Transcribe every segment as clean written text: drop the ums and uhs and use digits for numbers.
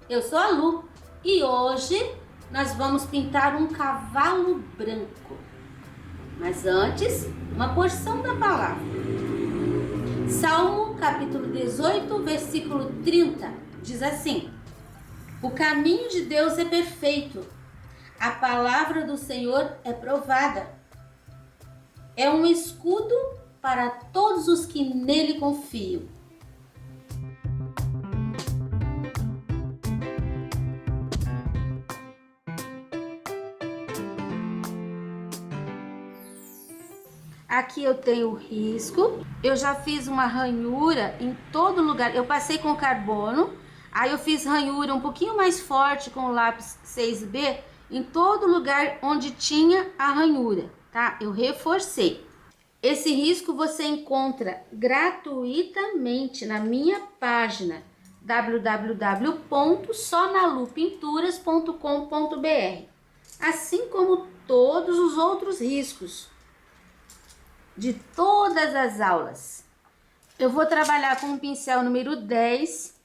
Eu sou a Lu e hoje nós vamos pintar um cavalo branco. Mas antes, uma porção da palavra. Salmo capítulo 18, versículo 30, diz assim: O caminho de Deus é perfeito, a palavra do Senhor é provada. É um escudo para todos os que nele confiam. Aqui eu tenho o risco, eu já fiz uma ranhura em todo lugar, eu passei com carbono, aí eu fiz ranhura um pouquinho mais forte com o lápis 6B em todo lugar onde tinha a ranhura, tá? Eu reforcei. Esse risco você encontra gratuitamente na minha página www.sonalupinturas.com.br, assim como todos os outros riscos de todas as aulas. Eu vou trabalhar com o pincel número 10,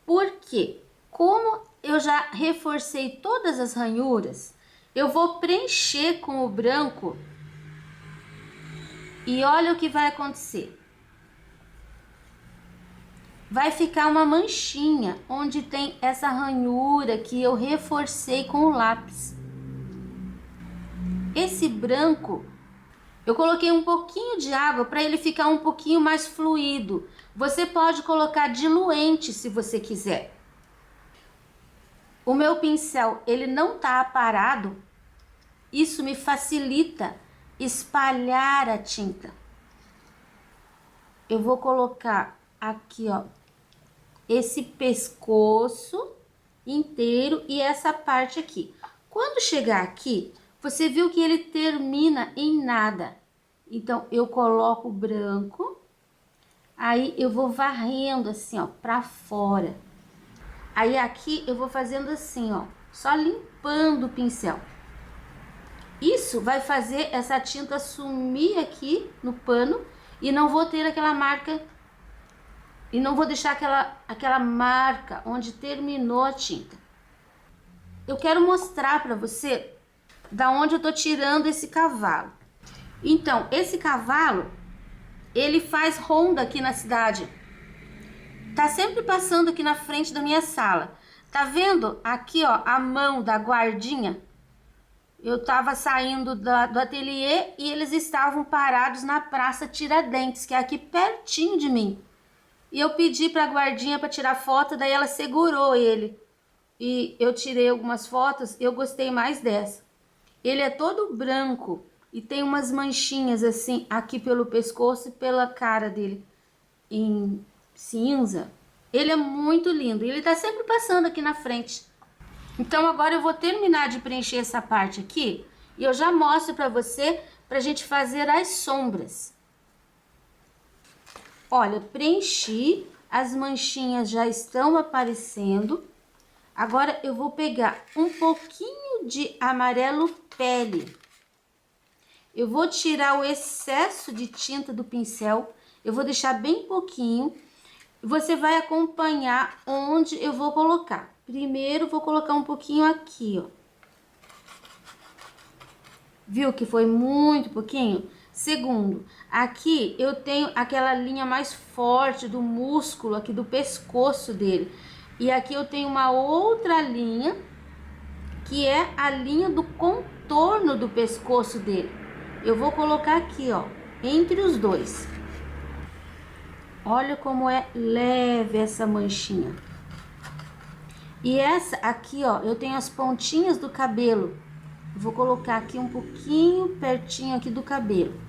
porque como eu já reforcei todas as ranhuras, eu vou preencher com o branco e olha o que vai acontecer. Vai ficar uma manchinha onde tem essa ranhura que eu reforcei com o lápis. Esse branco eu coloquei um pouquinho de água para ele ficar um pouquinho mais fluido. Você pode colocar diluente se você quiser. O meu pincel, ele não tá aparado. Isso me facilita espalhar a tinta. Eu vou colocar aqui, ó, esse pescoço inteiro e essa parte aqui. Quando chegar aqui, você viu que ele termina em nada. Então, eu coloco o branco, aí eu vou varrendo assim, ó, pra fora. Aí aqui eu vou fazendo assim, ó, só limpando o pincel. Isso vai fazer essa tinta sumir aqui no pano e não vou ter aquela marca, e não vou deixar aquela marca onde terminou a tinta. Eu quero mostrar pra você da onde eu tô tirando esse cavalo. Então, esse cavalo, ele faz ronda aqui na cidade. Tá sempre passando aqui na frente da minha sala. Tá vendo aqui, ó, a mão da guardinha? Eu tava saindo do ateliê e eles estavam parados na Praça Tiradentes, que é aqui pertinho de mim. E eu pedi pra guardinha para tirar foto, daí ela segurou ele. E eu tirei algumas fotos, eu gostei mais dessa. Ele é todo branco e tem umas manchinhas assim aqui pelo pescoço e pela cara dele em cinza. Ele é muito lindo e ele tá sempre passando aqui na frente. Então agora eu vou terminar de preencher essa parte aqui e eu já mostro pra você pra gente fazer as sombras. Olha, preenchi, as manchinhas já estão aparecendo. Agora eu vou pegar um pouquinho de amarelo pele. Eu vou tirar o excesso de tinta do pincel. Eu vou deixar bem pouquinho. Você vai acompanhar onde eu vou colocar. Primeiro vou colocar um pouquinho aqui, ó. Viu que foi muito pouquinho? Segundo, aqui eu tenho aquela linha mais forte do músculo aqui do pescoço dele. E aqui eu tenho uma outra linha, que é a linha do contorno do pescoço dele. Eu vou colocar aqui, ó, entre os dois. Olha como é leve essa manchinha. E essa aqui, ó, eu tenho as pontinhas do cabelo. Vou colocar aqui um pouquinho pertinho aqui do cabelo.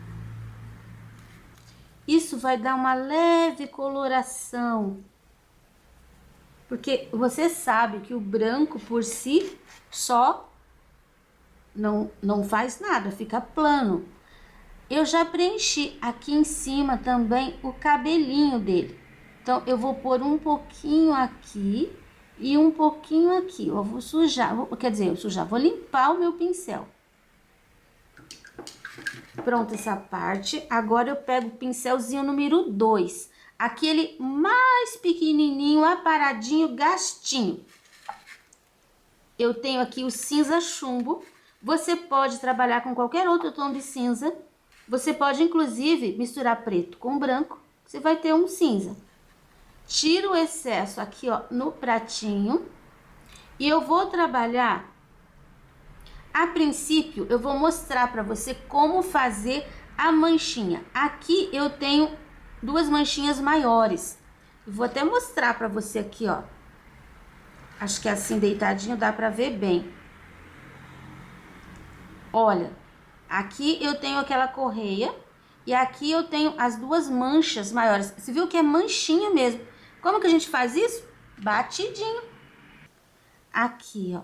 Isso vai dar uma leve coloração. Porque você sabe que o branco por si só não faz nada, fica plano. Eu já preenchi aqui em cima também o cabelinho dele. Então, eu vou pôr um pouquinho aqui e um pouquinho aqui. Eu vou sujar, vou limpar o meu pincel. Pronto essa parte. Agora eu pego o pincelzinho número 2. aquele mais pequenininho, aparadinho, gastinho. Eu tenho aqui o cinza chumbo. Você pode trabalhar com qualquer outro tom de cinza. Você pode, inclusive, misturar preto com branco. Você vai ter um cinza. Tiro o excesso aqui, ó, no pratinho. E eu vou trabalhar... A princípio, eu vou mostrar para você como fazer a manchinha. Aqui eu tenho duas manchinhas maiores. Eu vou até mostrar para você aqui, ó. Acho que assim, deitadinho, dá para ver bem. Olha, aqui eu tenho aquela correia e aqui eu tenho as duas manchas maiores. Você viu que é manchinha mesmo. Como que a gente faz isso? Batidinho. Aqui, ó.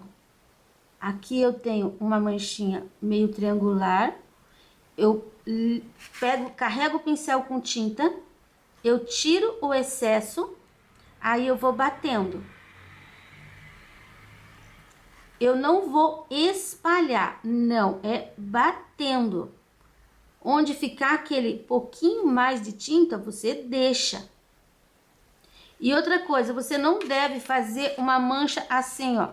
Aqui eu tenho uma manchinha meio triangular. Eu carrego o pincel com tinta, eu tiro o excesso, aí eu vou batendo. Eu não vou espalhar, não, é batendo. Onde ficar aquele pouquinho mais de tinta, você deixa. E outra coisa, você não deve fazer uma mancha assim, ó,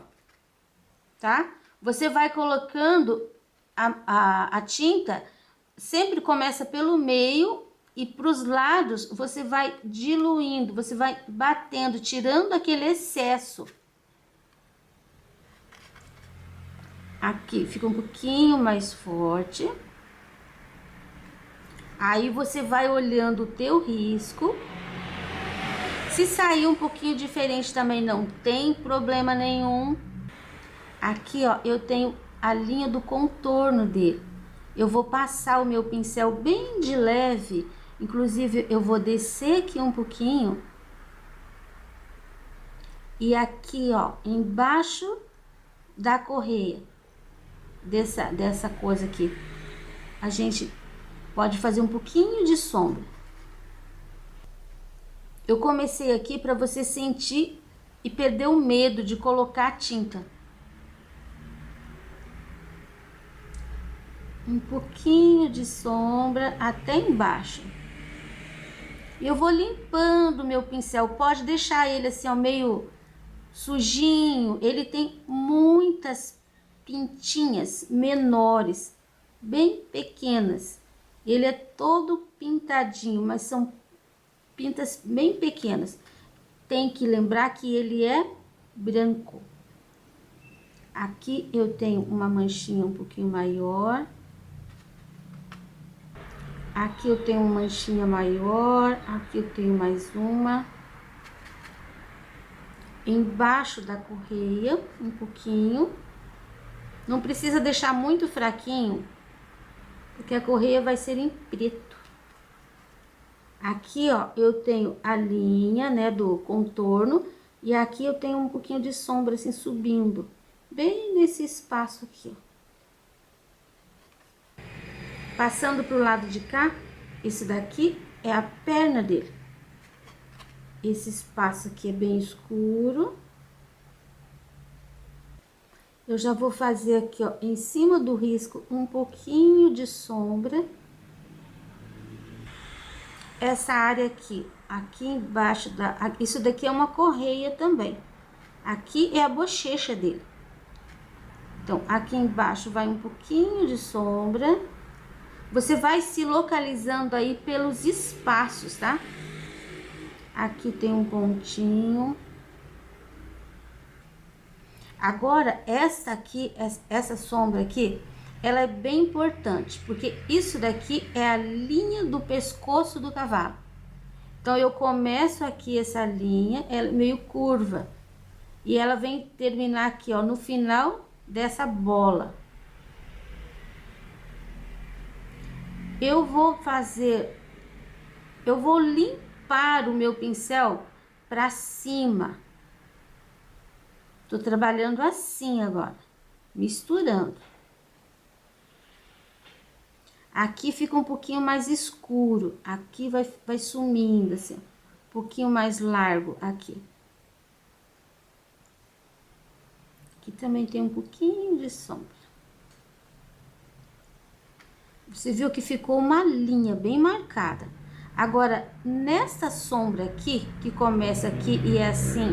tá? Você vai colocando a tinta, sempre começa pelo meio e para os lados você vai diluindo, você vai batendo, tirando aquele excesso. Aqui fica um pouquinho mais forte. Aí você vai olhando o teu risco. Se sair um pouquinho diferente também não tem problema nenhum. Aqui, ó, eu tenho a linha do contorno dele. Eu vou passar o meu pincel bem de leve. Inclusive, eu vou descer aqui um pouquinho. E aqui, ó, embaixo da correia, dessa coisa aqui, a gente pode fazer um pouquinho de sombra. Eu comecei aqui para você sentir e perder o medo de colocar a tinta. Um pouquinho de sombra até embaixo. E eu vou limpando o meu pincel. Pode deixar ele assim, ó, meio sujinho. Ele tem muitas pintinhas menores, bem pequenas. Ele é todo pintadinho, mas são pintas bem pequenas. Tem que lembrar que ele é branco. Aqui eu tenho uma manchinha um pouquinho maior. Aqui eu tenho uma manchinha maior, aqui eu tenho mais uma. Embaixo da correia, um pouquinho. Não precisa deixar muito fraquinho, porque a correia vai ser em preto. Aqui, ó, eu tenho a linha, né, do contorno. E aqui eu tenho um pouquinho de sombra, assim, subindo. Bem nesse espaço aqui, ó. Passando pro lado de cá, esse daqui é a perna dele. Esse espaço aqui é bem escuro. Eu já vou fazer aqui, ó, em cima do risco, um pouquinho de sombra. Essa área aqui, aqui embaixo isso daqui é uma correia também. Aqui é a bochecha dele. Então, aqui embaixo vai um pouquinho de sombra. Você vai se localizando aí pelos espaços, tá? Aqui tem um pontinho. Agora, essa sombra aqui, ela é bem importante, porque isso daqui é a linha do pescoço do cavalo. Então, eu começo aqui essa linha, ela é meio curva. E ela vem terminar aqui, ó, no final dessa bola. Eu vou limpar o meu pincel para cima. Tô trabalhando assim agora, misturando. Aqui fica um pouquinho mais escuro, aqui vai sumindo assim, um pouquinho mais largo aqui. Aqui também tem um pouquinho de sombra. Você viu que ficou uma linha bem marcada. Agora, nessa sombra aqui, que começa aqui e é assim,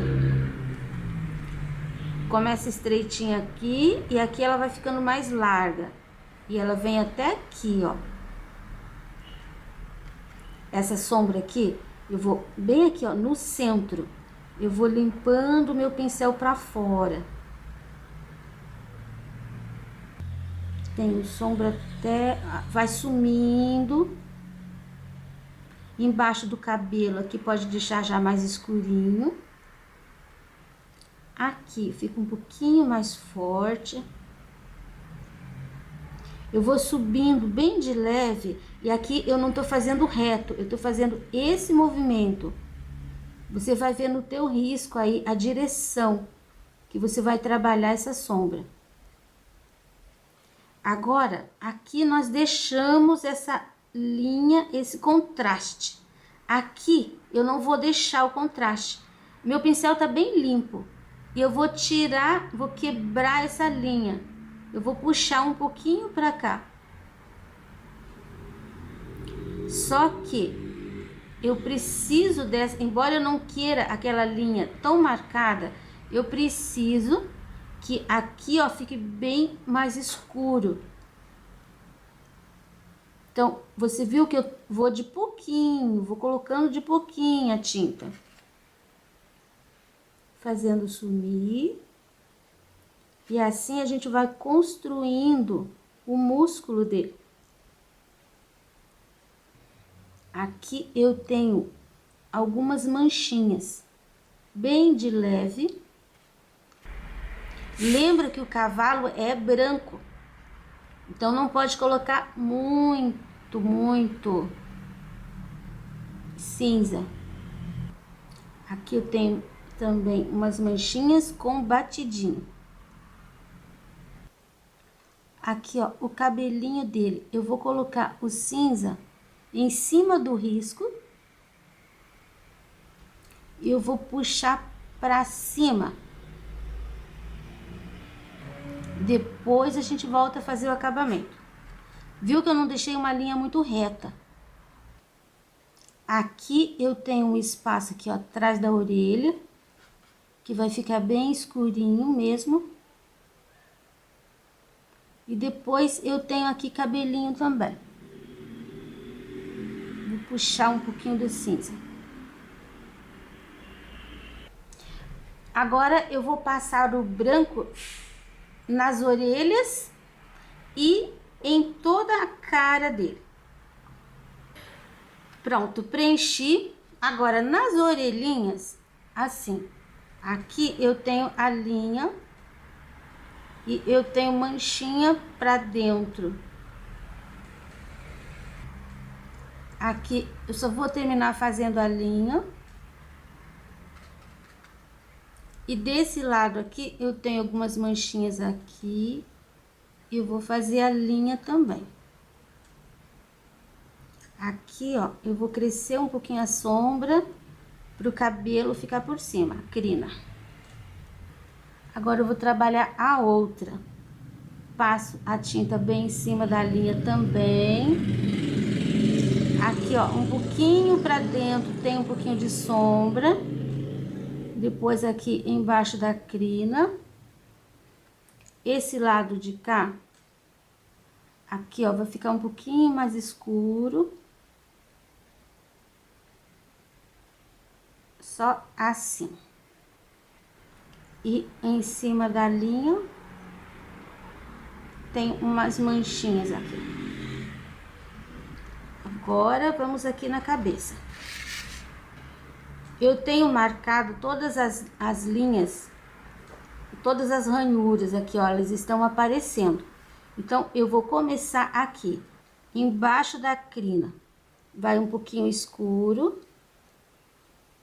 começa estreitinha aqui e aqui ela vai ficando mais larga. E ela vem até aqui, ó. Essa sombra aqui, eu vou bem aqui, ó, no centro. Eu vou limpando o meu pincel pra fora. Tenho sombra até... vai sumindo. Embaixo do cabelo aqui pode deixar já mais escurinho. Aqui fica um pouquinho mais forte. Eu vou subindo bem de leve e aqui eu não tô fazendo reto, eu tô fazendo esse movimento. Você vai ver no teu risco aí a direção que você vai trabalhar essa sombra. Agora, aqui nós deixamos essa linha, esse contraste. Aqui eu não vou deixar o contraste. Meu pincel tá bem limpo. E eu vou tirar, vou quebrar essa linha. Eu vou puxar um pouquinho pra cá. Só que eu preciso dessa, embora eu não queira aquela linha tão marcada, eu preciso que aqui, ó, fique bem mais escuro. Então, você viu que eu vou de pouquinho, vou colocando de pouquinho a tinta. Fazendo sumir. E assim a gente vai construindo o músculo dele. Aqui eu tenho algumas manchinhas, bem de leve. Lembra que o cavalo é branco, então não pode colocar muito cinza. Aqui eu tenho também umas manchinhas com batidinho. Aqui, ó, o cabelinho dele, eu vou colocar o cinza em cima do risco. E eu vou puxar pra cima. Depois a gente volta a fazer o acabamento. Viu que eu não deixei uma linha muito reta. Aqui eu tenho um espaço aqui, ó, atrás da orelha, que vai ficar bem escurinho mesmo. E depois eu tenho aqui cabelinho também. Vou puxar um pouquinho do cinza. Agora eu vou passar o branco nas orelhas e em toda a cara dele. Pronto, preenchi. Agora nas orelhinhas, assim, aqui eu tenho a linha e eu tenho manchinha pra dentro. Aqui eu só vou terminar fazendo a linha. E desse lado aqui eu tenho algumas manchinhas aqui. E eu vou fazer a linha também. Aqui, ó, eu vou crescer um pouquinho a sombra pro cabelo ficar por cima, a crina. Agora eu vou trabalhar a outra. Passo a tinta bem em cima da linha também. Aqui, ó, um pouquinho pra dentro tem um pouquinho de sombra. Depois aqui embaixo da crina. Esse lado de cá, aqui, ó, vai ficar um pouquinho mais escuro. Só assim. E em cima da linha tem umas manchinhas aqui. Agora vamos aqui na cabeça. Eu tenho marcado todas as linhas, todas as ranhuras aqui, ó, elas estão aparecendo. Então eu vou começar aqui, embaixo da crina. Vai um pouquinho escuro.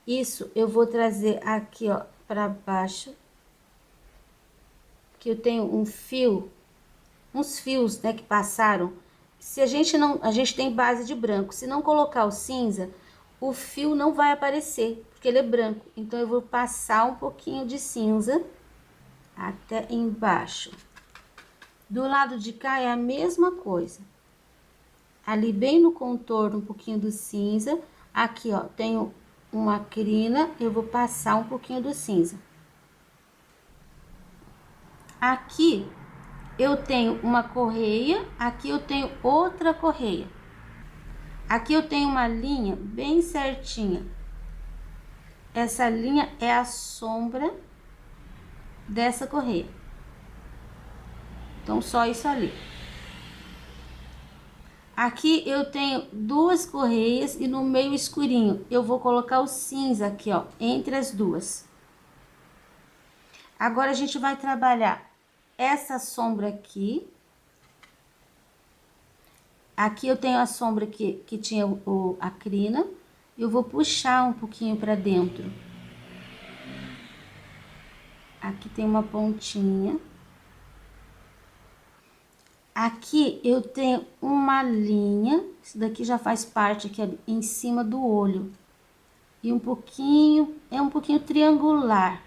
Isso eu vou trazer aqui, ó, para baixo. Que eu tenho um fio, uns fios, né, que passaram. Se a gente tem base de branco. Se não colocar o cinza, o fio não vai aparecer, porque ele é branco. Então eu vou passar um pouquinho de cinza até embaixo. Do lado de cá é a mesma coisa. ali bem no contorno um pouquinho do cinza. Aqui, ó, tenho uma crina, eu vou passar um pouquinho do cinza. Aqui eu tenho uma correia, aqui eu tenho outra correia. Aqui eu tenho uma linha bem certinha. Essa linha é a sombra dessa correia. Então, só isso ali. Aqui eu tenho duas correias e no meio escurinho eu vou colocar o cinza aqui, ó, entre as duas. Agora a gente vai trabalhar essa sombra aqui. Aqui eu tenho a sombra que tinha a crina. Eu vou puxar um pouquinho para dentro. Aqui tem uma pontinha. Aqui eu tenho uma linha. Isso daqui já faz parte aqui em cima do olho. E um pouquinho triangular.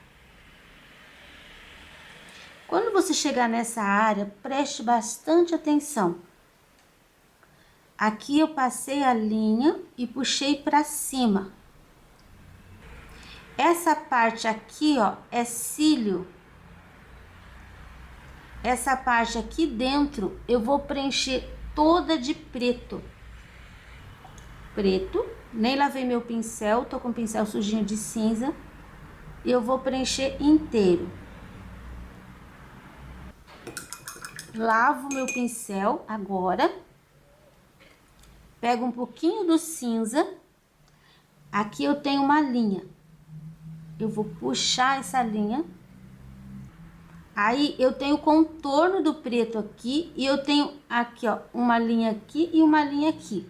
Quando você chegar nessa área, preste bastante atenção. Aqui eu passei a linha e puxei para cima. Essa parte aqui, ó, é cílio. Essa parte aqui dentro eu vou preencher toda de preto. Preto, nem lavei meu pincel, tô com o pincel sujinho de cinza. E eu vou preencher inteiro. Lavo meu pincel agora. Pego um pouquinho do cinza. Aqui eu tenho uma linha. Eu vou puxar essa linha. Aí eu tenho o contorno do preto aqui e eu tenho aqui, ó, uma linha aqui e uma linha aqui.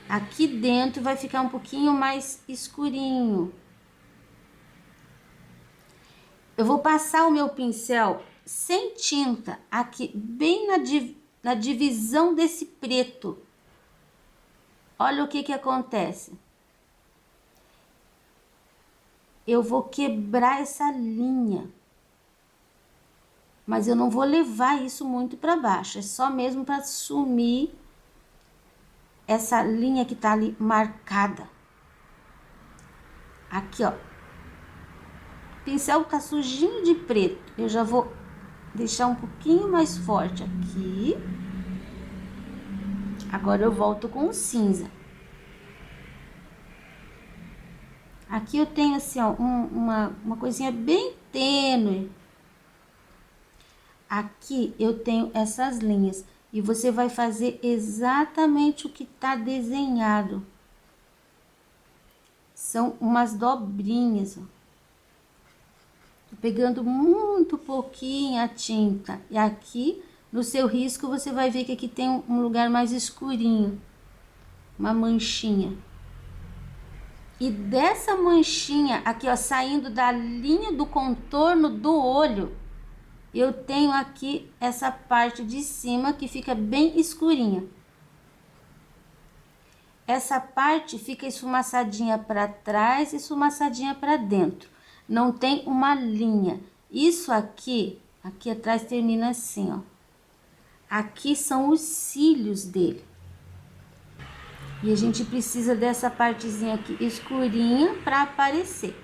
Aqui dentro vai ficar um pouquinho mais escurinho. Eu vou passar o meu pincel sem tinta aqui bem na divisão desse preto. Olha o que acontece. Eu vou quebrar essa linha. Mas eu não vou levar isso muito para baixo. É só mesmo para sumir essa linha que tá ali marcada. Aqui, ó. O pincel tá sujinho de preto. Eu já vou deixar um pouquinho mais forte aqui. Agora eu volto com o cinza. Aqui eu tenho assim, ó, uma coisinha bem tênue. Aqui eu tenho essas linhas. E você vai fazer exatamente o que tá desenhado. São umas dobrinhas, ó. Tô pegando muito pouquinho a tinta. E aqui, no seu risco, você vai ver que aqui tem um lugar mais escurinho. Uma manchinha. E dessa manchinha aqui, ó, saindo da linha do contorno do olho, eu tenho aqui essa parte de cima que fica bem escurinha. Essa parte fica esfumaçadinha para trás e esfumaçadinha para dentro. Não tem uma linha. Isso aqui atrás termina assim, ó. Aqui são os cílios dele. E a gente precisa dessa partezinha aqui escurinha para aparecer.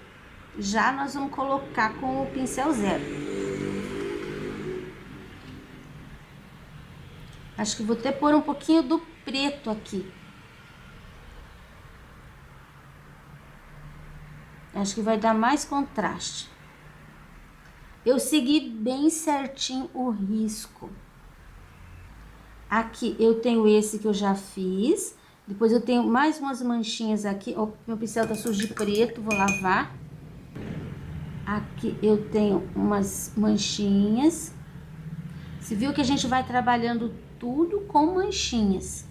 Já nós vamos colocar com o pincel zero. Acho que vou até pôr um pouquinho do preto aqui. Acho que vai dar mais contraste. Eu segui bem certinho o risco. Aqui eu tenho esse que eu já fiz. Depois eu tenho mais umas manchinhas aqui. Ó, meu pincel tá sujo de preto, vou lavar. Aqui eu tenho umas manchinhas. Você viu que a gente vai trabalhando tudo com manchinhas.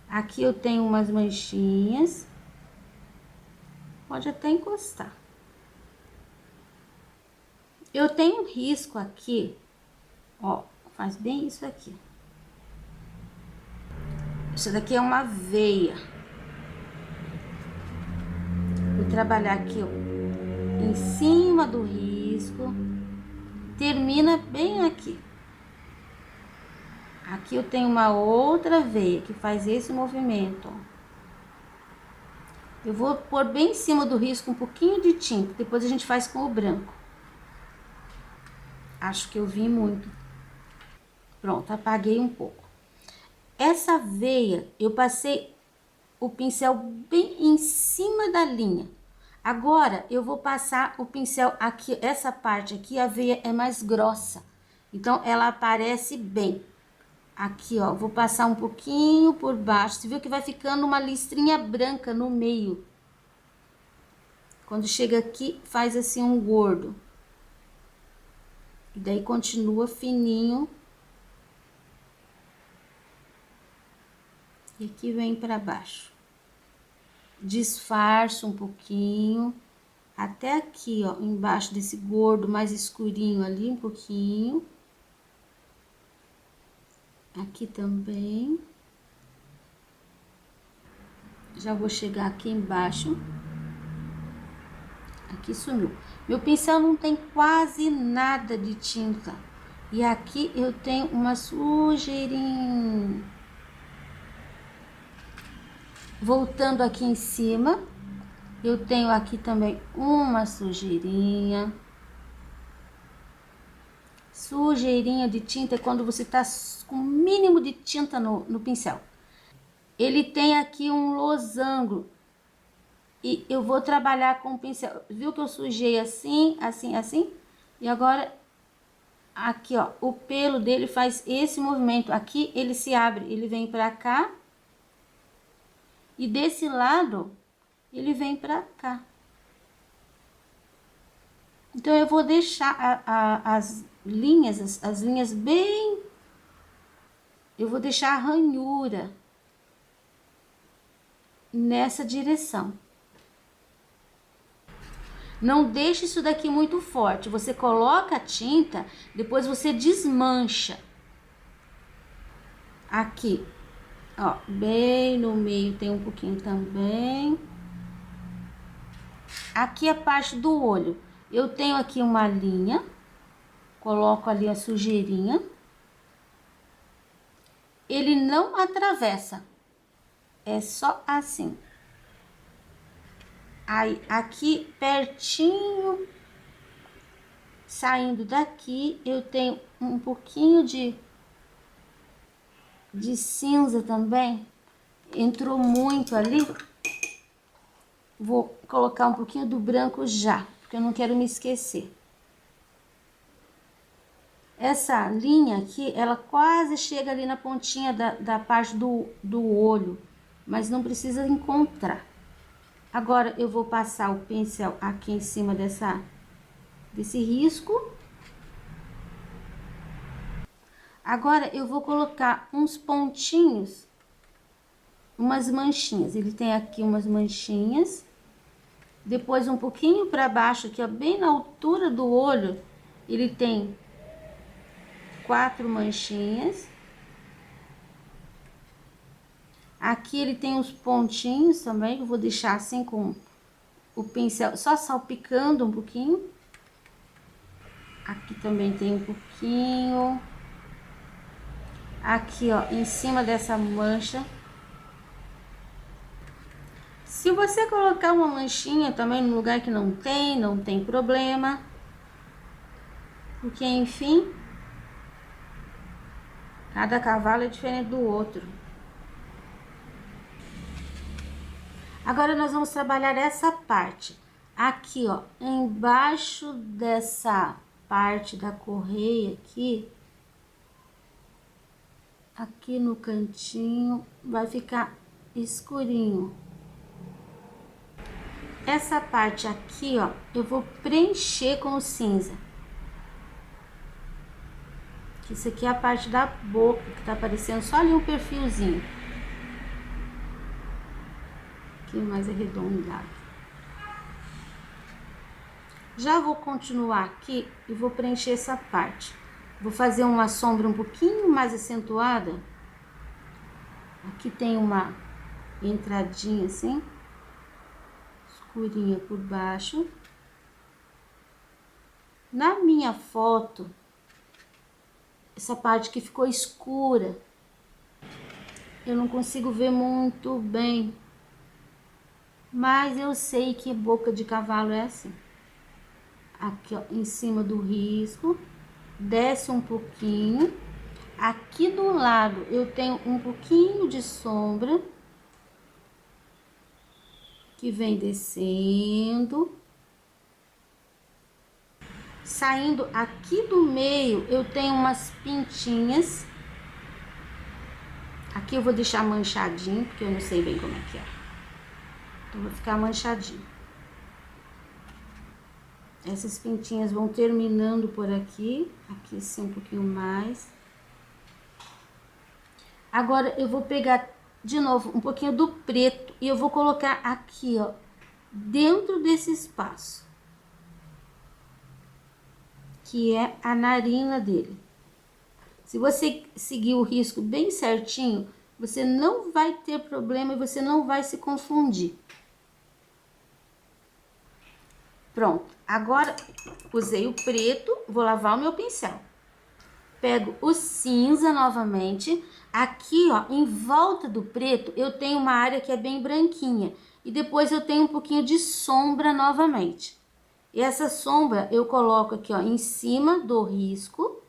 Aqui eu tenho umas manchinhas. Pode até encostar. Eu tenho um risco aqui, ó, faz bem isso aqui. Isso daqui é uma veia. Vou trabalhar aqui, ó, em cima do risco. Termina bem aqui. Aqui eu tenho uma outra veia que faz esse movimento, ó. Eu vou pôr bem em cima do risco um pouquinho de tinta, depois a gente faz com o branco. Acho que eu vi muito. Pronto, apaguei um pouco. Essa veia, eu passei o pincel bem em cima da linha. Agora, eu vou passar o pincel aqui, essa parte aqui, a veia é mais grossa. Então, ela aparece bem. Aqui, ó, vou passar um pouquinho por baixo. Você viu que vai ficando uma listrinha branca no meio. Quando chega aqui, faz assim um gordo. E daí continua fininho. E aqui vem para baixo. Disfarço um pouquinho. Até aqui, ó, embaixo desse gordo mais escurinho ali, um pouquinho. Aqui também. Já vou chegar aqui embaixo. Aqui sumiu. Meu pincel não tem quase nada de tinta. E aqui eu tenho uma sujeirinha. Voltando aqui em cima, eu tenho aqui também uma sujeirinha. Sujeirinha de tinta é quando você tá com o mínimo de tinta no pincel. Ele tem aqui um losango. E eu vou trabalhar com o pincel. Viu que eu sujei assim, assim, assim? E agora, aqui, ó, o pelo dele faz esse movimento. Aqui ele se abre, ele vem pra cá. E desse lado, ele vem pra cá. Então, eu vou deixar as linhas bem... Eu vou deixar a ranhura nessa direção. Não deixe isso daqui muito forte. Você coloca a tinta, depois você desmancha. Aqui, ó, bem no meio tem um pouquinho também. Aqui a parte do olho. Eu tenho aqui uma linha. Coloco ali a sujeirinha. Ele não atravessa. É só assim. Aí, aqui pertinho, saindo daqui, eu tenho um pouquinho de cinza também. Entrou muito ali. Vou colocar um pouquinho do branco já, porque eu não quero me esquecer. Essa linha aqui, ela quase chega ali na pontinha da parte do olho, mas não precisa encontrar. Agora, eu vou passar o pincel aqui em cima desse risco. Agora, eu vou colocar uns pontinhos, umas manchinhas. Ele tem aqui umas manchinhas. Depois, um pouquinho para baixo, aqui, ó, bem na altura do olho, ele tem 4 manchinhas. Aqui ele tem os pontinhos também, que eu vou deixar assim com o pincel, só salpicando um pouquinho. Aqui também tem um pouquinho. Aqui, ó, em cima dessa mancha. Se você colocar uma manchinha também no lugar que não tem problema. Porque, enfim, cada cavalo é diferente do outro. Agora, nós vamos trabalhar essa parte. Aqui, ó, embaixo dessa parte da correia aqui, aqui no cantinho, vai ficar escurinho. Essa parte aqui, ó, eu vou preencher com o cinza. Isso aqui é a parte da boca, que tá aparecendo só ali um perfilzinho. Aqui mais arredondado. Já vou continuar aqui e vou preencher essa parte. Vou fazer uma sombra um pouquinho mais acentuada. Aqui tem uma entradinha assim, escurinha por baixo. Na minha foto, essa parte que ficou escura. Eu não consigo ver muito bem, mas eu sei que boca de cavalo é assim. Aqui, ó, em cima do risco, desce um pouquinho. Aqui do lado eu tenho um pouquinho de sombra que vem descendo. Saindo aqui do meio, eu tenho umas pintinhas. Aqui eu vou deixar manchadinho, porque eu não sei bem como é que é. Então, vai ficar manchadinho. Essas pintinhas vão terminando por aqui. Aqui sim, um pouquinho mais. Agora, eu vou pegar de novo um pouquinho do preto e eu vou colocar aqui, ó, dentro desse espaço, que é a narina dele. Se você seguir o risco bem certinho, você não vai ter problema e você não vai se confundir. Pronto, agora usei o preto, vou lavar o meu pincel. Pego o cinza novamente. Aqui, ó, em volta do preto, eu tenho uma área que é bem branquinha. E depois eu tenho um pouquinho de sombra novamente. E essa sombra eu coloco aqui, ó, em cima do risco,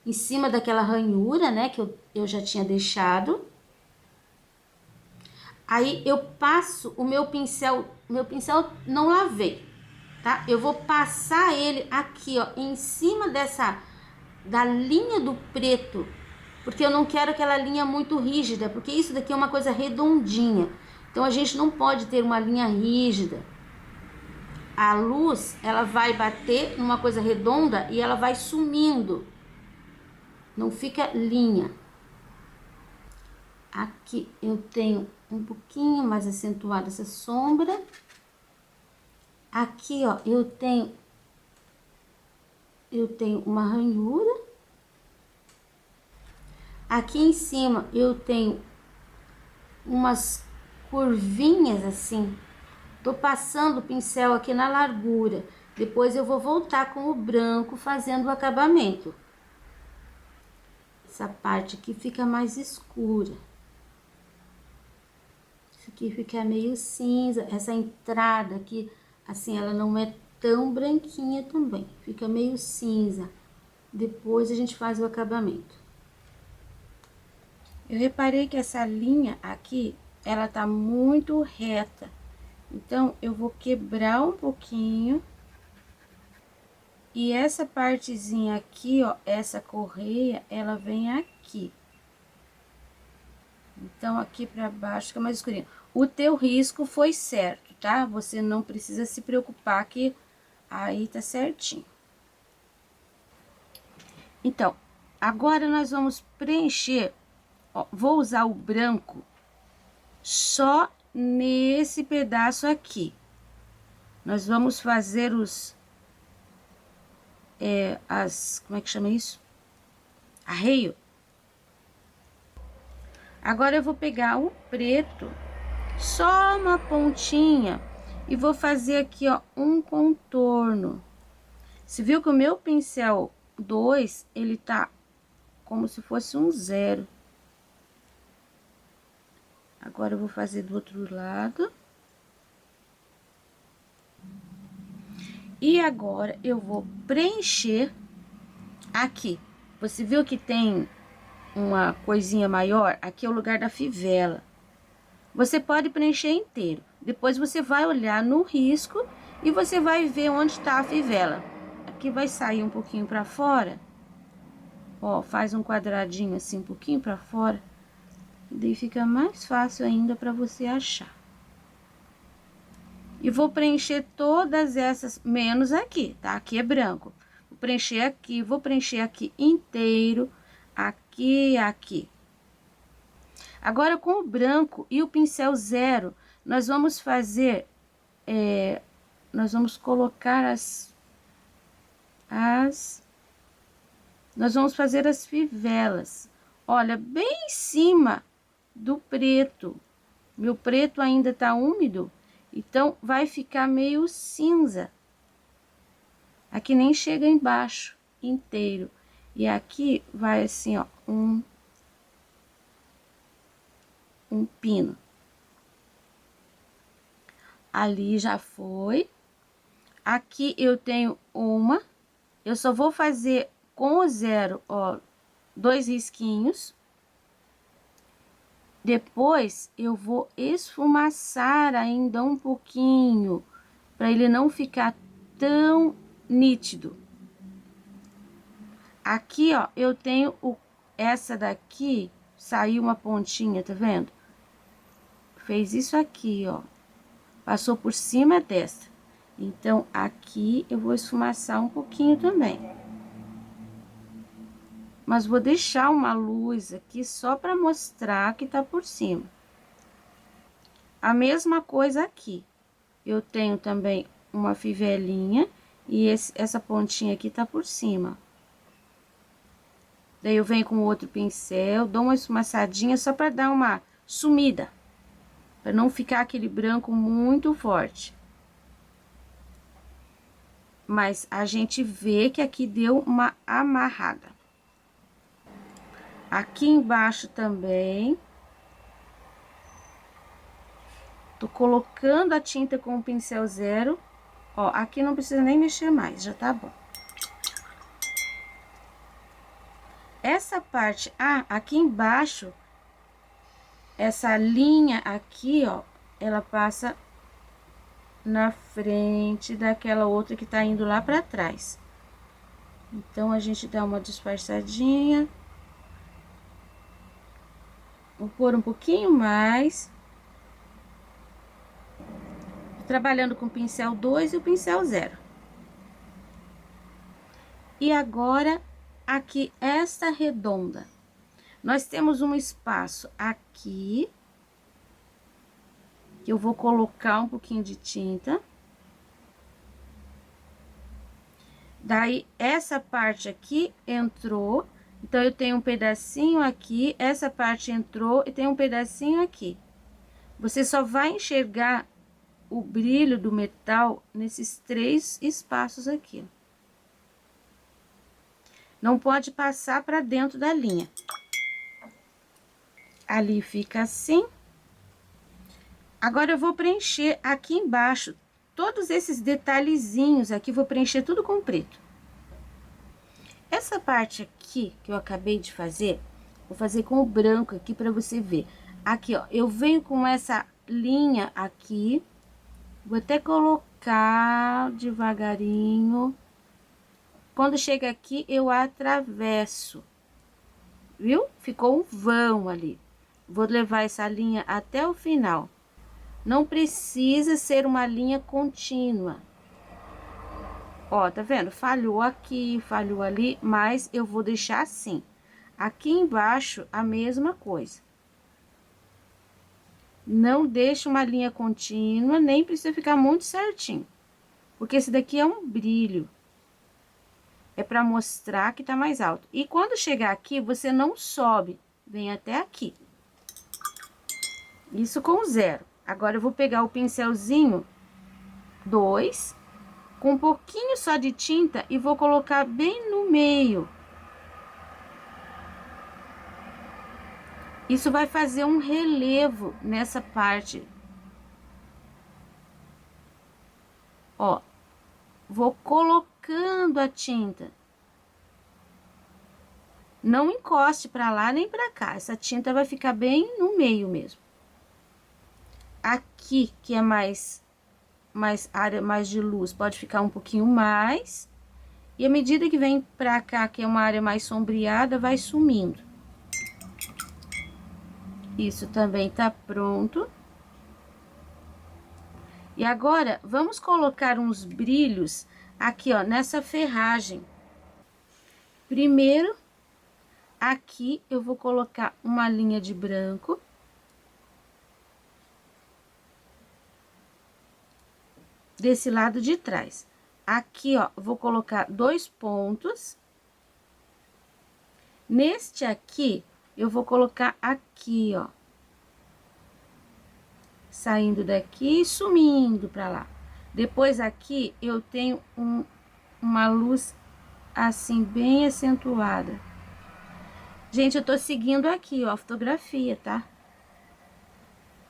em cima daquela ranhura, né, que eu já tinha deixado. Aí eu passo o meu pincel não lavei, tá? Eu vou passar ele aqui, ó, em cima da linha do preto, porque eu não quero aquela linha muito rígida, porque isso daqui é uma coisa redondinha. Então a gente não pode ter uma linha rígida. A luz, ela vai bater numa coisa redonda e ela vai sumindo. Não fica linha. Aqui eu tenho um pouquinho mais acentuada essa sombra. Aqui, ó, eu tenho uma ranhura. Aqui em cima eu tenho umas curvinhas assim. Tô passando o pincel aqui na largura. Depois eu vou voltar com o branco fazendo o acabamento. Essa parte aqui fica mais escura. Isso aqui fica meio cinza. Essa entrada aqui, assim, ela não é tão branquinha também. Fica meio cinza. Depois a gente faz o acabamento. Eu reparei que essa linha aqui, ela tá muito reta. Então, eu vou quebrar um pouquinho. E essa partezinha aqui, ó, essa correia, ela vem aqui. Então, aqui pra baixo fica mais escurinho. O teu risco foi certo, tá? Você não precisa se preocupar que aí tá certinho. Então, agora nós vamos preencher, ó, vou usar o branco só nesse pedaço aqui. Nós vamos fazer como é que chama isso? Arreio. Agora eu vou pegar o preto, só uma pontinha, e vou fazer aqui, ó, um contorno. Você viu que o meu pincel 2, ele tá como se fosse um 0. Agora eu vou fazer do outro lado. E agora eu vou preencher aqui. Você viu que tem uma coisinha maior? Aqui é o lugar da fivela. Você pode preencher inteiro. Depois você vai olhar no risco e você vai ver onde está a fivela. Aqui vai sair um pouquinho para fora. Ó, faz um quadradinho assim, um pouquinho para fora. Daí fica mais fácil ainda para você achar. E vou preencher todas essas, menos aqui, tá? Aqui é branco. Vou preencher aqui inteiro, aqui e aqui. Agora, com o branco e o pincel 0, nós vamos fazer, nós vamos colocar nós vamos fazer as fivelas. Olha, bem em cima do preto. Meu preto ainda tá úmido, então vai ficar meio cinza. Aqui nem chega embaixo inteiro. E aqui vai assim, ó, um pino. Ali já foi. Aqui eu tenho uma. Eu só vou fazer com o zero, ó, 2 risquinhos. Depois eu vou esfumaçar ainda um pouquinho, para ele não ficar tão nítido. Aqui, ó, eu tenho essa daqui, saiu uma pontinha, tá vendo? Fez isso aqui, ó, passou por cima dessa. Então, aqui eu vou esfumaçar um pouquinho também. Mas vou deixar uma luz aqui só para mostrar que tá por cima. A mesma coisa aqui. Eu tenho também uma fivelinha e essa pontinha aqui tá por cima. Daí eu venho com outro pincel, dou uma esfumaçadinha só para dar uma sumida, para não ficar aquele branco muito forte. Mas a gente vê que aqui deu uma amarrada. Aqui embaixo também. Tô colocando a tinta com o pincel zero. Ó, aqui não precisa nem mexer mais, já tá bom. Essa parte, aqui embaixo, essa linha aqui, ó, ela passa na frente daquela outra que tá indo lá pra trás. Então, a gente dá uma disfarçadinha. Vou pôr um pouquinho mais. Trabalhando com o pincel 2 e o pincel 0. E agora, aqui, esta redonda. Nós temos um espaço aqui, que eu vou colocar um pouquinho de tinta. Daí, essa parte aqui entrou, então eu tenho um pedacinho aqui, essa parte entrou e tem um pedacinho aqui. Você só vai enxergar o brilho do metal nesses 3 espaços aqui. Não pode passar para dentro da linha. Ali fica assim. Agora, eu vou preencher aqui embaixo, todos esses detalhezinhos aqui, vou preencher tudo com preto. Essa parte aqui, que eu acabei de fazer, vou fazer com o branco aqui para você ver. Aqui, ó, eu venho com essa linha aqui, vou até colocar devagarinho. Quando chega aqui, eu atravesso, viu? Ficou um vão ali. Vou levar essa linha até o final. Não precisa ser uma linha contínua. Ó, tá vendo? Falhou aqui, falhou ali, mas eu vou deixar assim. Aqui embaixo, a mesma coisa. Não deixa uma linha contínua, nem precisa ficar muito certinho. Porque esse daqui é um brilho. É para mostrar que tá mais alto. E quando chegar aqui, você não sobe, vem até aqui. Isso com 0. Agora, eu vou pegar o pincelzinho 2, com um pouquinho só de tinta e vou colocar bem no meio. Isso vai fazer um relevo nessa parte. Ó, vou colocando a tinta. Não encoste para lá nem para cá. Essa tinta vai ficar bem no meio mesmo. Aqui, que é mais área mais de luz, pode ficar um pouquinho mais. E à medida que vem para cá, que é uma área mais sombreada, vai sumindo. Isso também tá pronto. E agora, vamos colocar uns brilhos aqui, ó, nessa ferragem. Primeiro, aqui eu vou colocar uma linha de branco. Desse lado de trás. Aqui, ó, vou colocar 2 pontos. Neste aqui, eu vou colocar aqui, ó. Saindo daqui e sumindo pra lá. Depois aqui, eu tenho uma luz assim, bem acentuada. Gente, eu tô seguindo aqui, ó, a fotografia, tá?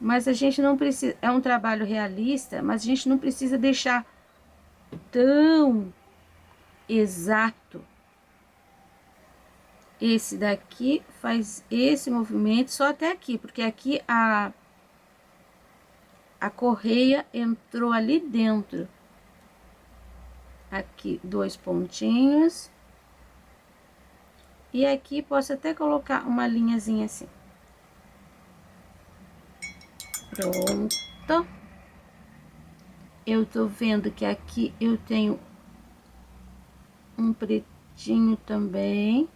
Mas a gente não precisa, é um trabalho realista, mas a gente não precisa deixar tão exato. Esse daqui faz esse movimento só até aqui, porque aqui a correia entrou ali dentro. Aqui, 2 pontinhos. E aqui posso até colocar uma linhazinha assim. Pronto. Eu tô vendo que aqui eu tenho um pretinho também.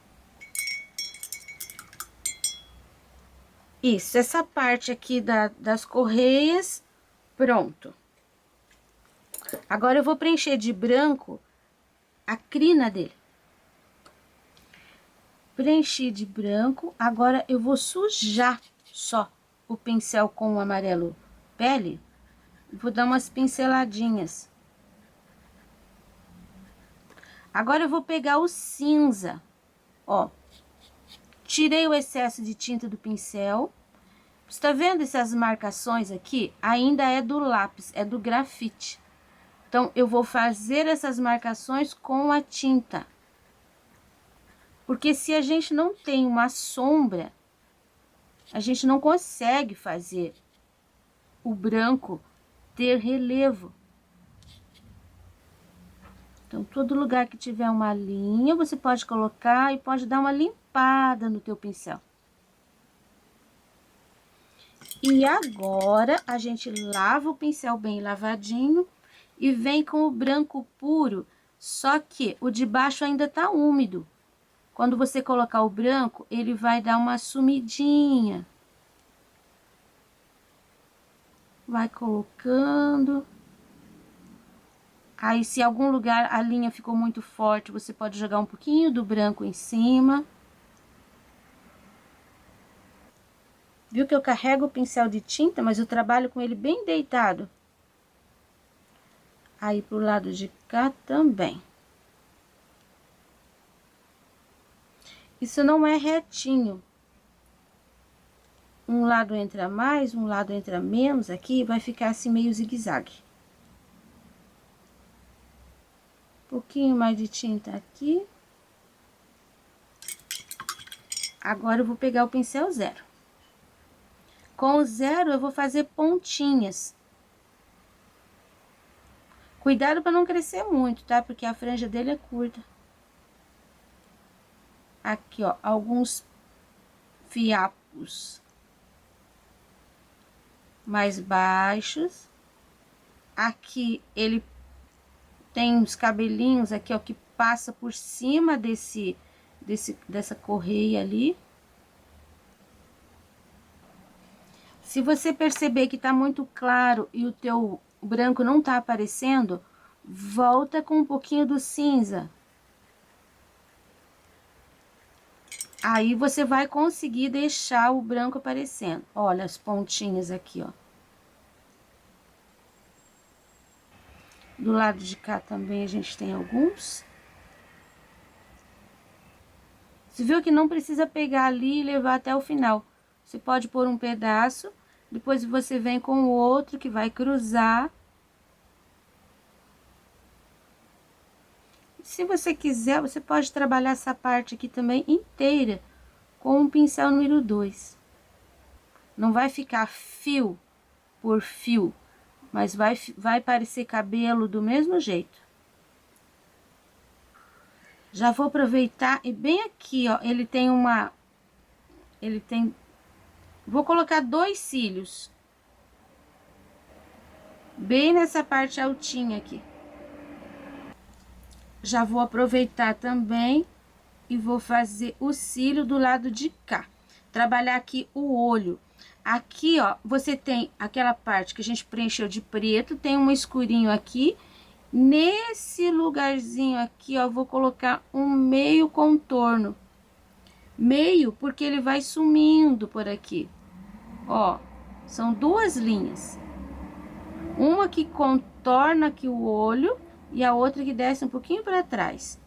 Isso, essa parte aqui das correias, pronto. Agora eu vou preencher de branco a crina dele. Preenchi de branco, agora eu vou sujar só o pincel com o amarelo pele. Vou dar umas pinceladinhas. Agora eu vou pegar o cinza, ó. Tirei o excesso de tinta do pincel. Você tá vendo essas marcações aqui? Ainda é do lápis, é do grafite. Então, eu vou fazer essas marcações com a tinta. Porque se a gente não tem uma sombra, a gente não consegue fazer o branco ter relevo. Então, todo lugar que tiver uma linha, você pode colocar e pode dar uma limpada no teu pincel. E agora, a gente lava o pincel bem lavadinho e vem com o branco puro, só que o de baixo ainda tá úmido. Quando você colocar o branco, ele vai dar uma sumidinha. Vai colocando. Aí, se em algum lugar a linha ficou muito forte, você pode jogar um pouquinho do branco em cima. Viu que eu carrego o pincel de tinta, mas eu trabalho com ele bem deitado. Aí, pro lado de cá também. Isso não é retinho. Um lado entra mais, um lado entra menos aqui, vai ficar assim meio zigue-zague. Um pouquinho mais de tinta aqui. Agora eu vou pegar o pincel zero. Com o zero eu vou fazer pontinhas. Cuidado para não crescer muito, tá? Porque a franja dele é curta. Aqui, ó, alguns fiapos mais baixos. Aqui ele tem uns cabelinhos aqui, ó, que passa por cima dessa correia ali. Se você perceber que tá muito claro e o teu branco não tá aparecendo, volta com um pouquinho do cinza. Aí você vai conseguir deixar o branco aparecendo. Olha as pontinhas aqui, ó. Do lado de cá também a gente tem alguns. Você viu que não precisa pegar ali e levar até o final. Você pode pôr um pedaço, depois você vem com o outro que vai cruzar. Se você quiser, você pode trabalhar essa parte aqui também inteira com o pincel número 2. Não vai ficar fio por fio, mas vai parecer cabelo do mesmo jeito. Já vou aproveitar e bem aqui, ó, vou colocar 2 cílios. Bem nessa parte altinha aqui. Já vou aproveitar também e vou fazer o cílio do lado de cá. Trabalhar aqui o olho. Aqui, ó, você tem aquela parte que a gente preencheu de preto, tem um escurinho aqui. Nesse lugarzinho aqui, ó, vou colocar um meio contorno. Meio, porque ele vai sumindo por aqui. Ó, são 2 linhas. Uma que contorna aqui o olho e a outra que desce um pouquinho para trás.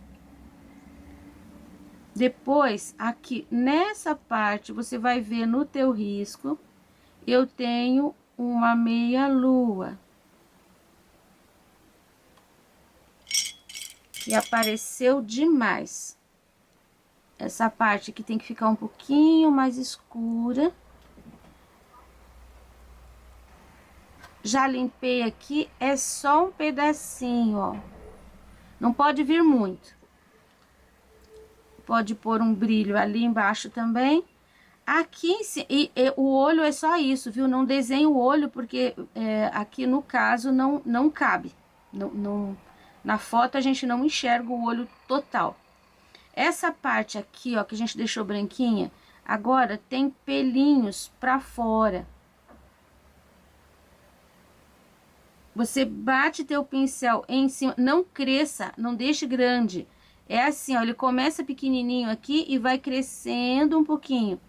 Depois, aqui nessa parte, você vai ver no teu risco, eu tenho uma meia-lua. Que apareceu demais. Essa parte aqui tem que ficar um pouquinho mais escura. Já limpei aqui, é só um pedacinho, ó. Não pode vir muito. Pode pôr um brilho ali embaixo também. Aqui, o olho é só isso, viu? Não desenhe o olho, porque aqui no caso não cabe. Na foto a gente não enxerga o olho total. Essa parte aqui, ó, que a gente deixou branquinha, agora tem pelinhos pra fora. Você bate teu pincel em cima, não cresça, não deixe grande. É assim, ó, ele começa pequenininho aqui e vai crescendo um pouquinho.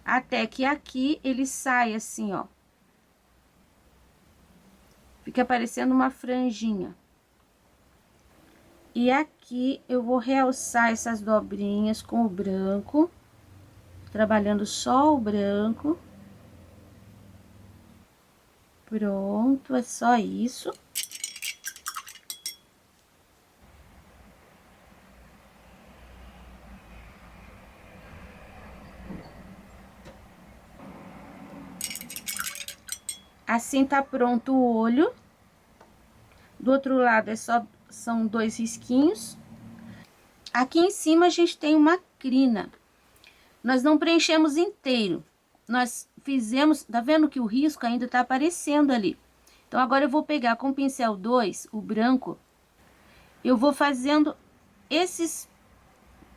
Até que aqui ele sai assim, ó. Fica parecendo uma franjinha. E aqui eu vou realçar essas dobrinhas com o branco. Trabalhando só o branco. Pronto, é só isso. Assim tá pronto o olho. Do outro lado são 2 risquinhos. Aqui em cima a gente tem uma crina. Nós não preenchemos inteiro. Nós fizemos, tá vendo que o risco ainda tá aparecendo ali. Então agora eu vou pegar com o pincel 2, o branco, eu vou fazendo esses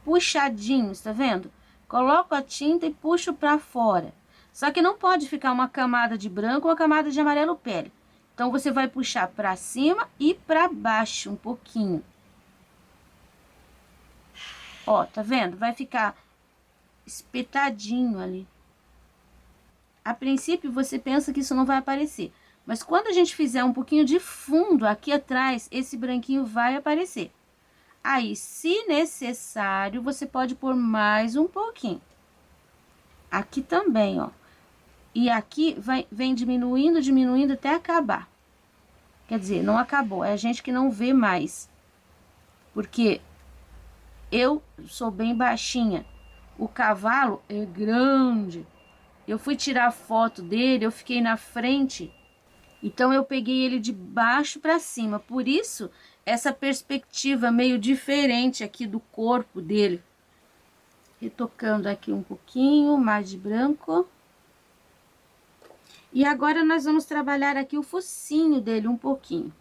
puxadinhos, tá vendo? Coloco a tinta e puxo pra fora. Só que não pode ficar uma camada de branco ou uma camada de amarelo pele. Então, você vai puxar pra cima e pra baixo um pouquinho. Ó, tá vendo? Vai ficar espetadinho ali. A princípio, você pensa que isso não vai aparecer. Mas quando a gente fizer um pouquinho de fundo aqui atrás, esse branquinho vai aparecer. Aí, se necessário, você pode pôr mais um pouquinho. Aqui também, ó. E aqui vem diminuindo, diminuindo até acabar. Quer dizer, não acabou, é a gente que não vê mais. Porque eu sou bem baixinha. O cavalo é grande. Eu fui tirar foto dele, eu fiquei na frente. Então, eu peguei ele de baixo para cima. Por isso, essa perspectiva meio diferente aqui do corpo dele. Retocando aqui um pouquinho mais de branco. E agora, nós vamos trabalhar aqui o focinho dele um pouquinho.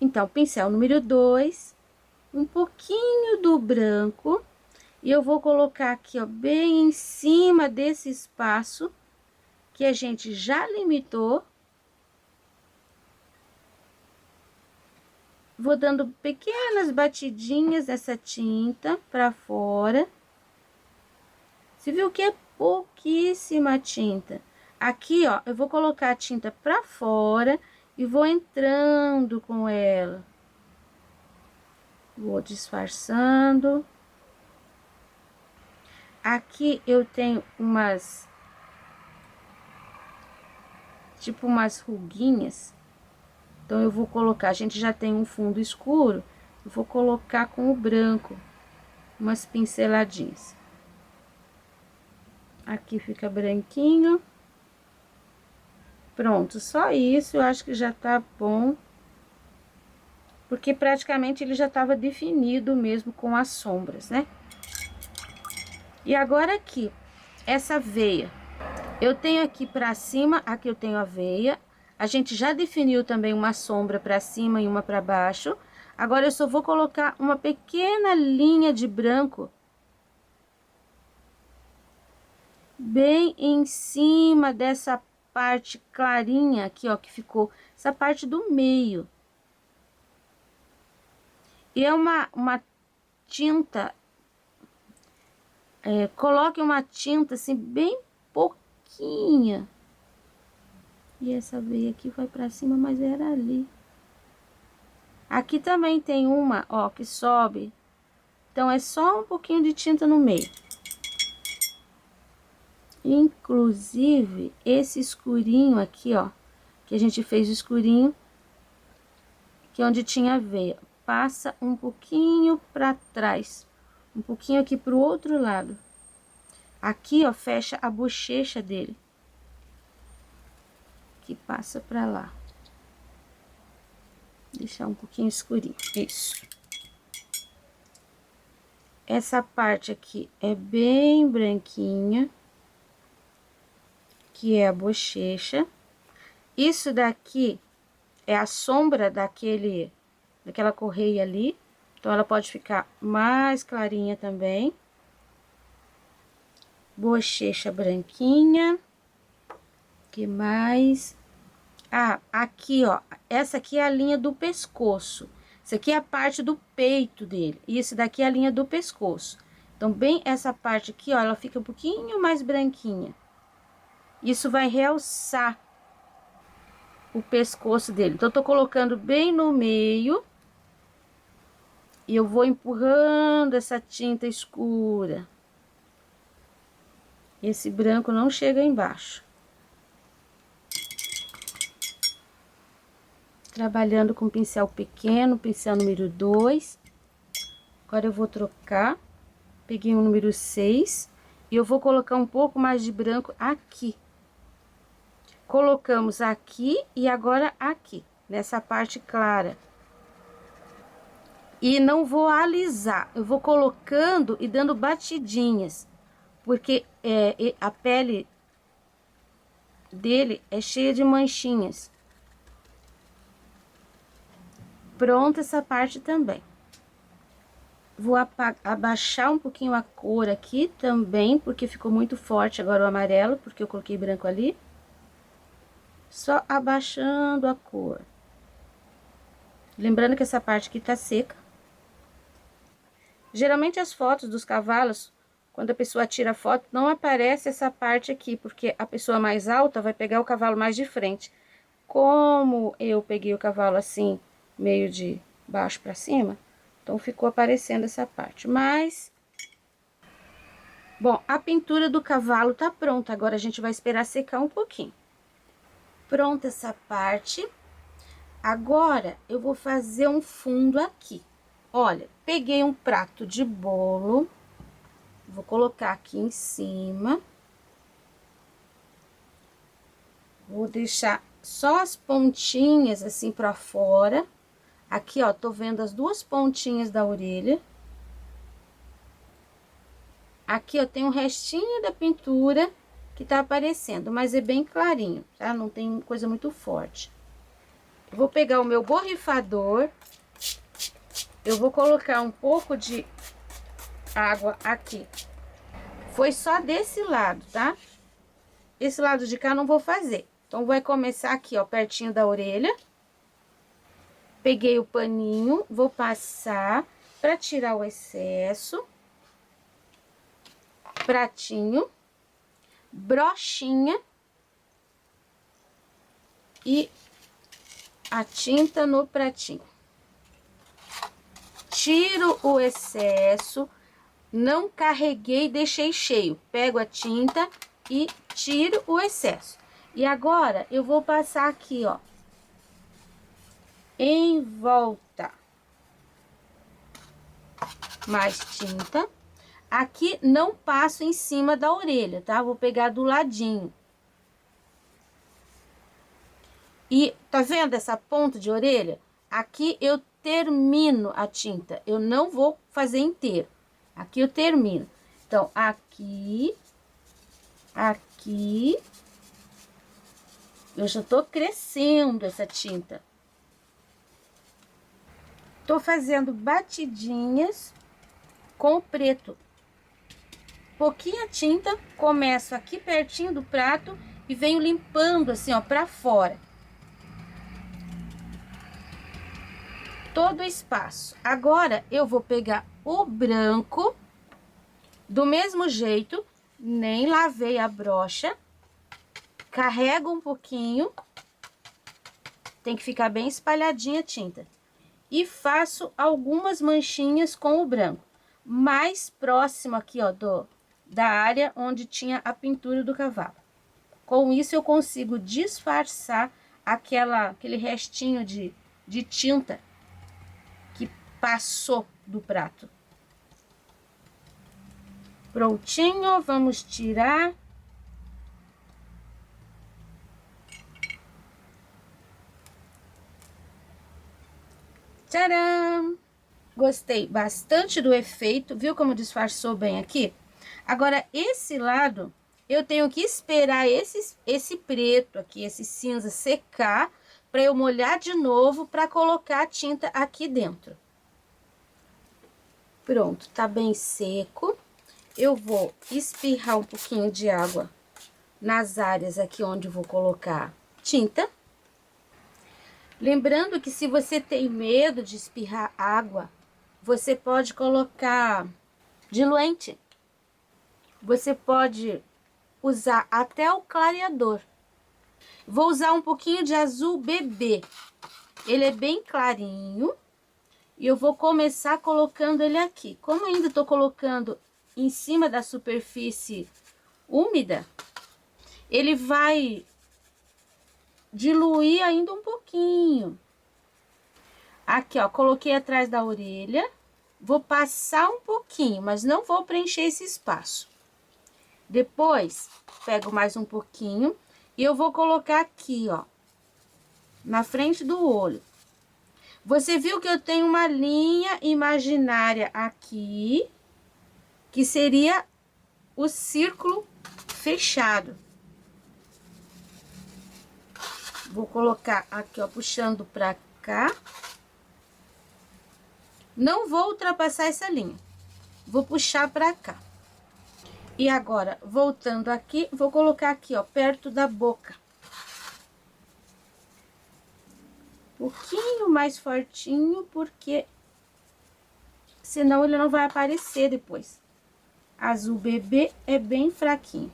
Então, pincel número 2, um pouquinho do branco. E eu vou colocar aqui, ó, bem em cima desse espaço que a gente já limitou. Vou dando pequenas batidinhas dessa tinta pra fora. Você viu que é pouquíssima tinta. Aqui, ó, eu vou colocar a tinta pra fora e vou entrando com ela. Vou disfarçando. Aqui eu tenho tipo umas ruguinhas. Então, eu vou colocar, a gente já tem um fundo escuro, eu vou colocar com o branco, umas pinceladinhas. Aqui fica branquinho. Pronto, só isso, eu acho que já tá bom. Porque praticamente ele já tava definido mesmo com as sombras, né? E agora aqui, essa veia. Eu tenho aqui pra cima, aqui eu tenho a veia. A gente já definiu também uma sombra pra cima e uma pra baixo. Agora, eu só vou colocar uma pequena linha de branco bem em cima dessa parte clarinha aqui, ó, que ficou essa parte do meio. E é uma tinta, coloque uma tinta assim bem pouquinha. E essa veia aqui vai pra cima, mas era ali. Aqui também tem uma, ó, que sobe Então, é só um pouquinho de tinta no meio. Inclusive, esse escurinho aqui, ó, que a gente fez o escurinho, que é onde tinha veia, passa um pouquinho pra trás, um pouquinho aqui pro outro lado. Aqui, ó, fecha a bochecha dele, que passa pra lá. Deixar um pouquinho escurinho, isso. Essa parte aqui é bem branquinha, que é a bochecha. Isso daqui é a sombra daquela correia ali. Então, ela pode ficar mais clarinha também. Bochecha branquinha. Que mais? Ah, aqui, ó. Essa aqui é a linha do pescoço. Isso aqui é a parte do peito dele. E esse daqui é a linha do pescoço. Então, bem essa parte aqui, ó, ela fica um pouquinho mais branquinha. Isso vai realçar o pescoço dele. Então, eu tô colocando bem no meio. E eu vou empurrando essa tinta escura. Esse branco não chega embaixo. Trabalhando com pincel pequeno, pincel número 2. Agora eu vou trocar. Peguei o número 6. E eu vou colocar um pouco mais de branco aqui. Colocamos aqui e agora aqui, nessa parte clara. E não vou alisar, eu vou colocando e dando batidinhas. Porque a pele dele é cheia de manchinhas. Pronta essa parte também. Vou abaixar um pouquinho a cor aqui também, porque ficou muito forte agora o amarelo, porque eu coloquei branco ali. Só abaixando a cor. Lembrando que essa parte aqui tá seca. Geralmente as fotos dos cavalos, quando a pessoa tira a foto, não aparece essa parte aqui, porque a pessoa mais alta vai pegar o cavalo mais de frente. Como eu peguei o cavalo assim, meio de baixo pra cima, então ficou aparecendo essa parte. Mas, bom, a pintura do cavalo tá pronta. Agora a gente vai esperar secar um pouquinho. Pronta essa parte. Agora eu vou fazer um fundo aqui. Olha, peguei um prato de bolo, vou colocar aqui em cima. Vou deixar só as pontinhas assim pra fora. Aqui, ó, tô vendo as duas pontinhas da orelha. Aqui, ó, tem um restinho da pintura que tá aparecendo, mas é bem clarinho, tá? Não tem coisa muito forte. Eu vou pegar o meu borrifador. Eu vou colocar um pouco de água aqui. Foi só desse lado, tá? Esse lado de cá não vou fazer. Então, vai começar aqui, ó, pertinho da orelha. Peguei o paninho, vou passar pra tirar o excesso. Pratinho. Brochinha. E a tinta no pratinho. Tiro o excesso. Não carreguei, deixei cheio. Pego a tinta e tiro o excesso. E agora, eu vou passar aqui, ó, em volta. Mais tinta. Aqui não passo em cima da orelha, tá? Vou pegar do ladinho. E tá vendo essa ponta de orelha? Aqui eu termino a tinta. Eu não vou fazer inteiro. Aqui eu termino. Então, aqui, aqui, eu já tô crescendo essa tinta. Tô fazendo batidinhas com o preto. Pouquinha tinta, começo aqui pertinho do prato e venho limpando assim, ó, pra fora. Todo o espaço. Agora, eu vou pegar o branco, do mesmo jeito, nem lavei a brocha, carrego um pouquinho, tem que ficar bem espalhadinha a tinta, e faço algumas manchinhas com o branco. mais próximo aqui, ó, da área onde tinha a pintura do cavalo. Com isso, eu consigo disfarçar aquele restinho de tinta que passou do prato. Prontinho, vamos tirar. Tcharam! Gostei bastante do efeito, viu como disfarçou bem aqui? Agora, esse lado, eu tenho que esperar esse preto aqui, esse cinza secar, para eu molhar de novo, para colocar a tinta aqui dentro. Pronto, tá bem seco. Eu vou espirrar um pouquinho de água nas áreas aqui onde vou colocar tinta. Lembrando que se você tem medo de espirrar água, você pode colocar diluente. Você pode usar até o clareador. Vou usar um pouquinho de azul bebê. Ele é bem clarinho. E eu vou começar colocando ele aqui. Como eu ainda tô colocando em cima da superfície úmida, ele vai diluir ainda um pouquinho. Aqui, ó, coloquei atrás da orelha. Vou passar um pouquinho, mas não vou preencher esse espaço. Depois, pego mais um pouquinho e eu vou colocar aqui, ó, na frente do olho. Você viu que eu tenho uma linha imaginária aqui, que seria o círculo fechado. Vou colocar aqui, ó, puxando pra cá. Não vou ultrapassar essa linha. Vou puxar pra cá. E agora, voltando aqui, vou colocar aqui, ó, perto da boca. Um pouquinho mais fortinho, porque senão ele não vai aparecer depois. Azul bebê é bem fraquinho.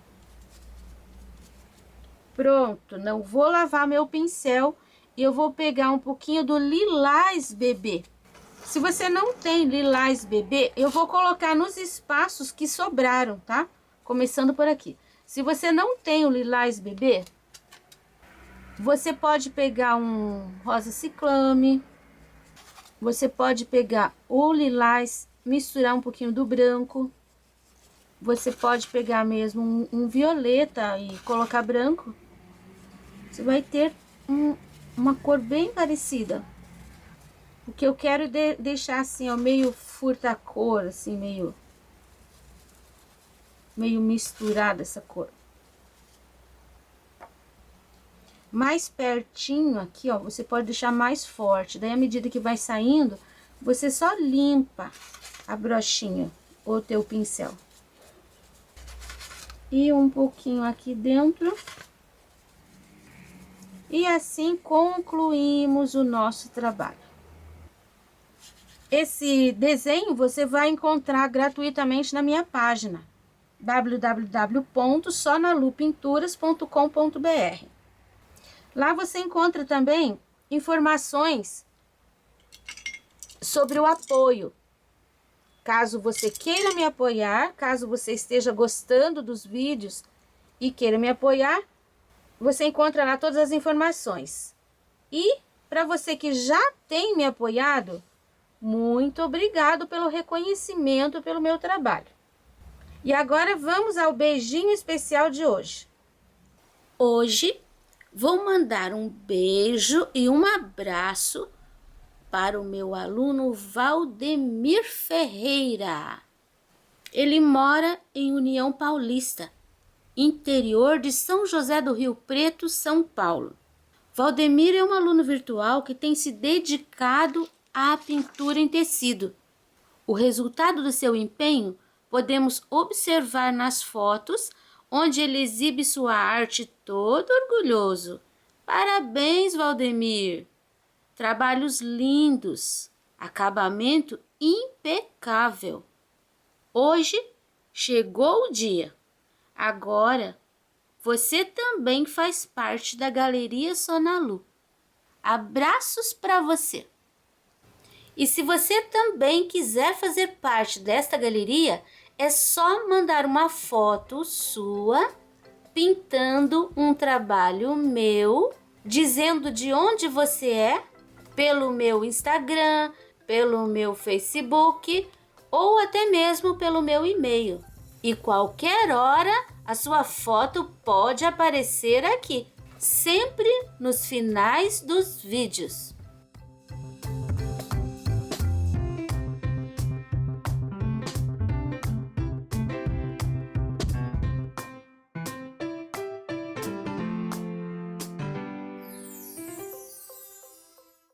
Pronto, não vou lavar meu pincel e eu vou pegar um pouquinho do lilás bebê. Se você não tem lilás bebê, eu vou colocar nos espaços que sobraram, tá? Começando por aqui. Se você não tem o lilás bebê, você pode pegar um rosa ciclame, você pode pegar o lilás, misturar um pouquinho do branco, você pode pegar mesmo um violeta e colocar branco. Você vai ter uma cor bem parecida. O que eu quero é deixar assim, ó, meio furta-cor, assim, meio misturada essa cor. Mais pertinho aqui, ó, você pode deixar mais forte. Daí, à medida que vai saindo, você só limpa a brochinha ou o teu pincel. E um pouquinho aqui dentro. E assim concluímos o nosso trabalho. Esse desenho você vai encontrar gratuitamente na minha página www.sonalupinturas.com.br. Lá você encontra também informações sobre o apoio. Caso você queira me apoiar, caso você esteja gostando dos vídeos e queira me apoiar, você encontra lá todas as informações. E para você que já tem me apoiado, muito obrigado pelo reconhecimento pelo meu trabalho. E agora vamos ao beijinho especial de hoje. Hoje vou mandar um beijo e um abraço para o meu aluno Valdemir Ferreira. Ele mora em União Paulista, interior de São José do Rio Preto, São Paulo. Valdemir é um aluno virtual que tem se dedicado à pintura em tecido. O resultado do seu empenho podemos observar nas fotos, onde ele exibe sua arte todo orgulhoso. Parabéns, Valdemir! Trabalhos lindos, acabamento impecável. Hoje chegou o dia. Agora você também faz parte da Galeria Sonalu. Abraços para você! E se você também quiser fazer parte desta galeria, é só mandar uma foto sua pintando um trabalho meu, dizendo de onde você é, pelo meu Instagram, pelo meu Facebook ou até mesmo pelo meu e-mail. E qualquer hora a sua foto pode aparecer aqui, sempre nos finais dos vídeos.